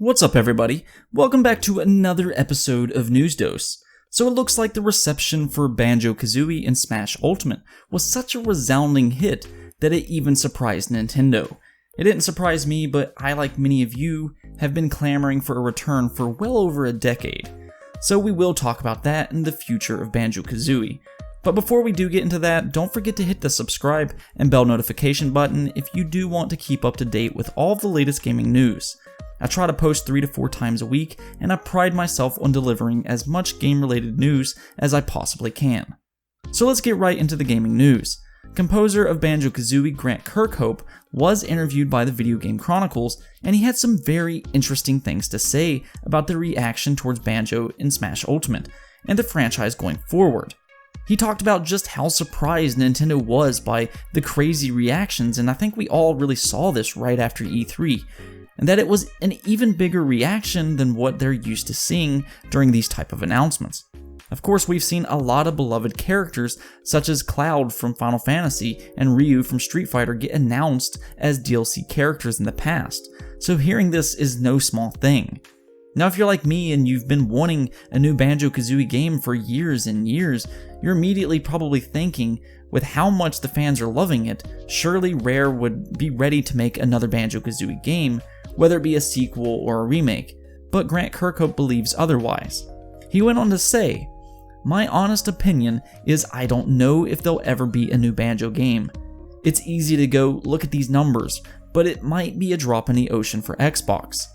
What's up, everybody? Welcome back to another episode of News Dose. So it looks like the reception for Banjo Kazooie and Smash Ultimate was such a resounding hit that it even surprised Nintendo. It didn't surprise me, but I, like many of you, have been clamoring for a return for well over a decade. So we will talk about that and the future of Banjo Kazooie. But before we do get into that, don't forget to hit the subscribe and bell notification button if you do want to keep up to date with all of the latest gaming news. I try to post 3 to 4 times a week, and I pride myself on delivering as much game-related news as I possibly can. So let's get right into the gaming news. Composer of Banjo Kazooie, Grant Kirkhope, was interviewed by the Video Game Chronicles, and he had some very interesting things to say about the reaction towards Banjo in Smash Ultimate, and the franchise going forward. He talked about just how surprised Nintendo was by the crazy reactions, and I think we all really saw this right after E3. And that it was an even bigger reaction than what they're used to seeing during these type of announcements. Of course, we've seen a lot of beloved characters such as Cloud from Final Fantasy and Ryu from Street Fighter get announced as DLC characters in the past, so hearing this is no small thing. Now, if you're like me and you've been wanting a new Banjo Kazooie game for years and years, you're immediately probably thinking, with how much the fans are loving it, surely Rare would be ready to make another Banjo Kazooie game, whether it be a sequel or a remake, but Grant Kirkhope believes otherwise. He went on to say, "My honest opinion is I don't know if there'll ever be a new Banjo game. It's easy to go look at these numbers, but it might be a drop in the ocean for Xbox.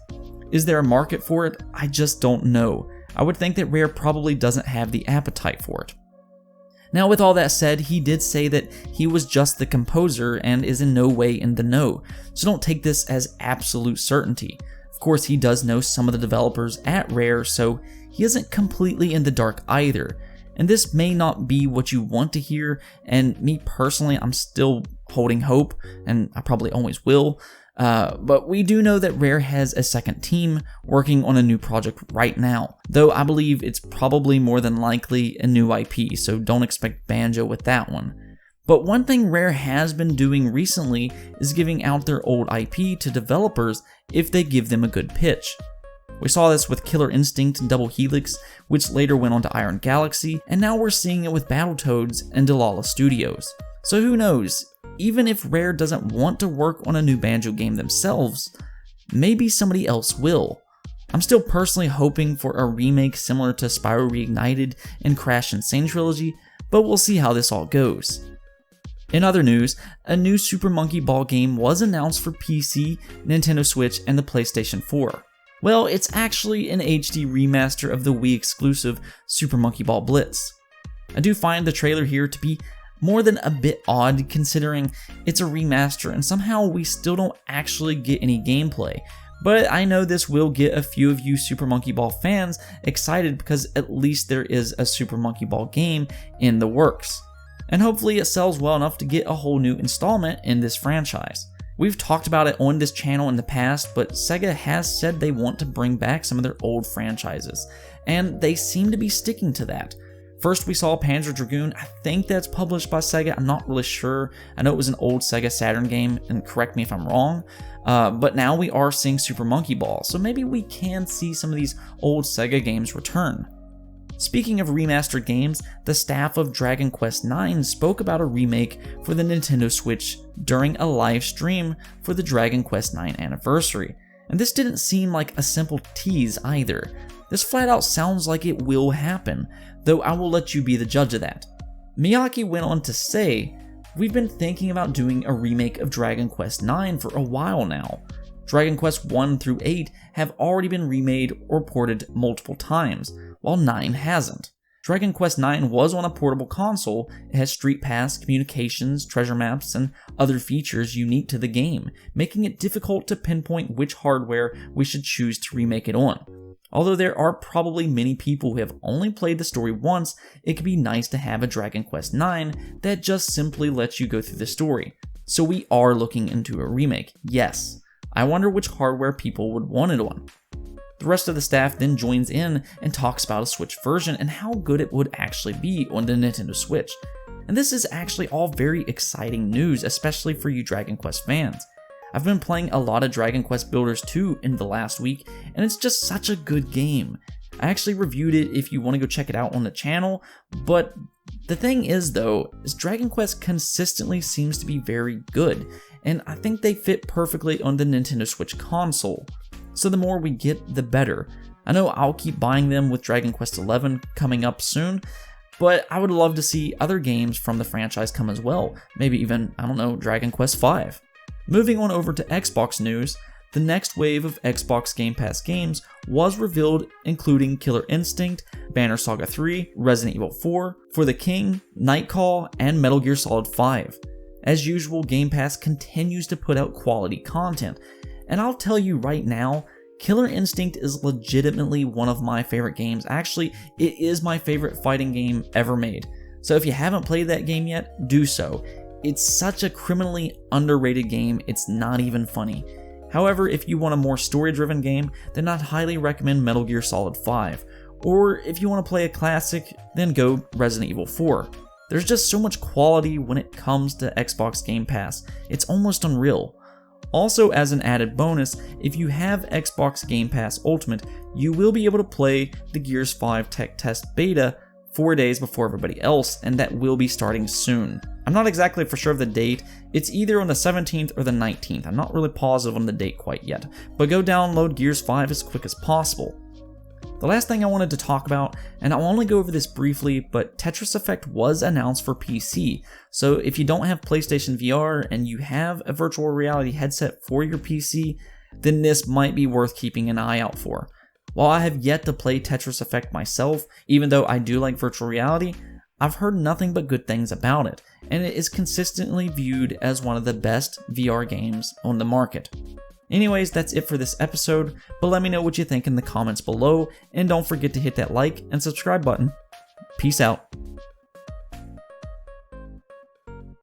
Is there a market for it? I just don't know. I would think that Rare probably doesn't have the appetite for it." Now, with all that said, he did say that he was just the composer and is in no way in the know, so don't take this as absolute certainty. Of course, he does know some of the developers at Rare, so he isn't completely in the dark either. And this may not be what you want to hear, and me personally, I'm still holding hope, and I probably always will. But we do know that Rare has a second team working on a new project right now, though I believe it's probably more than likely a new IP, so don't expect Banjo with that one. But one thing Rare has been doing recently is giving out their old IP to developers if they give them a good pitch. We saw this with Killer Instinct and Double Helix, which later went on to Iron Galaxy, and now we're seeing it with Battletoads and Delilah Studios. So who knows? Even if Rare doesn't want to work on a new Banjo game themselves, maybe somebody else will. I'm still personally hoping for a remake similar to Spyro Reignited and Crash Insane Trilogy, but we'll see how this all goes. In other news, a new Super Monkey Ball game was announced for PC, Nintendo Switch, and the PlayStation 4. Well, it's actually an HD remaster of the Wii exclusive Super Monkey Ball Blitz. I do find the trailer here to be more than a bit odd considering it's a remaster and somehow we still don't actually get any gameplay, but I know this will get a few of you Super Monkey Ball fans excited because at least there is a Super Monkey Ball game in the works, and hopefully it sells well enough to get a whole new installment in this franchise. We've talked about it on this channel in the past, but Sega has said they want to bring back some of their old franchises, and they seem to be sticking to that. First, we saw Panzer Dragoon. I think that's published by Sega. I'm not really sure. I know it was an old Sega Saturn game, and correct me if I'm wrong. But now we are seeing Super Monkey Ball, so maybe we can see some of these old Sega games return. Speaking of remastered games, the staff of Dragon Quest IX spoke about a remake for the Nintendo Switch during a live stream for the Dragon Quest IX anniversary. And this didn't seem like a simple tease either. This flat out sounds like it will happen, though I will let you be the judge of that. Miyake went on to say, "We've been thinking about doing a remake of Dragon Quest IX for a while now. Dragon Quest 1 through 8 have already been remade or ported multiple times, while 9 hasn't. Dragon Quest IX was on a portable console. It has Street Pass, communications, treasure maps, and other features unique to the game, making it difficult to pinpoint which hardware we should choose to remake it on. Although there are probably many people who have only played the story once, it could be nice to have a Dragon Quest IX that just simply lets you go through the story. So we are looking into a remake, yes. I wonder which hardware people would want it on." The rest of the staff then joins in and talks about a Switch version and how good it would actually be on the Nintendo Switch. And this is actually all very exciting news, especially for you Dragon Quest fans. I've been playing a lot of Dragon Quest Builders 2 in the last week, and it's just such a good game. I actually reviewed it if you want to go check it out on the channel, but the thing is though, is Dragon Quest consistently seems to be very good, and I think they fit perfectly on the Nintendo Switch console. So the more we get, the better. I know I'll keep buying them with Dragon Quest XI coming up soon, but I would love to see other games from the franchise come as well. Maybe even, I don't know, Dragon Quest V. Moving on over to Xbox news, the next wave of Xbox Game Pass games was revealed, including Killer Instinct, Banner Saga 3, Resident Evil 4, For the King, Nightcall, and Metal Gear Solid 5. As usual, Game Pass continues to put out quality content, and I'll tell you right now, Killer Instinct is legitimately one of my favorite games. Actually, it is my favorite fighting game ever made. So if you haven't played that game yet, do so. It's such a criminally underrated game, it's not even funny. However, if you want a more story-driven game, then I'd highly recommend Metal Gear Solid 5. Or if you want to play a classic, then go Resident Evil 4. There's just so much quality when it comes to Xbox Game Pass, it's almost unreal. Also, as an added bonus, if you have Xbox Game Pass Ultimate, you will be able to play the Gears 5 Tech Test Beta 4 days before everybody else, and that will be starting soon. I'm not exactly for sure of the date, it's either on the 17th or the 19th, I'm not really positive on the date quite yet, but go download Gears 5 as quick as possible. The last thing I wanted to talk about, and I'll only go over this briefly, but Tetris Effect was announced for PC, so if you don't have PlayStation VR and you have a virtual reality headset for your PC, then this might be worth keeping an eye out for. While I have yet to play Tetris Effect myself, even though I do like virtual reality, I've heard nothing but good things about it, and it is consistently viewed as one of the best VR games on the market. Anyways, that's it for this episode, but let me know what you think in the comments below, and don't forget to hit that like and subscribe button. Peace out.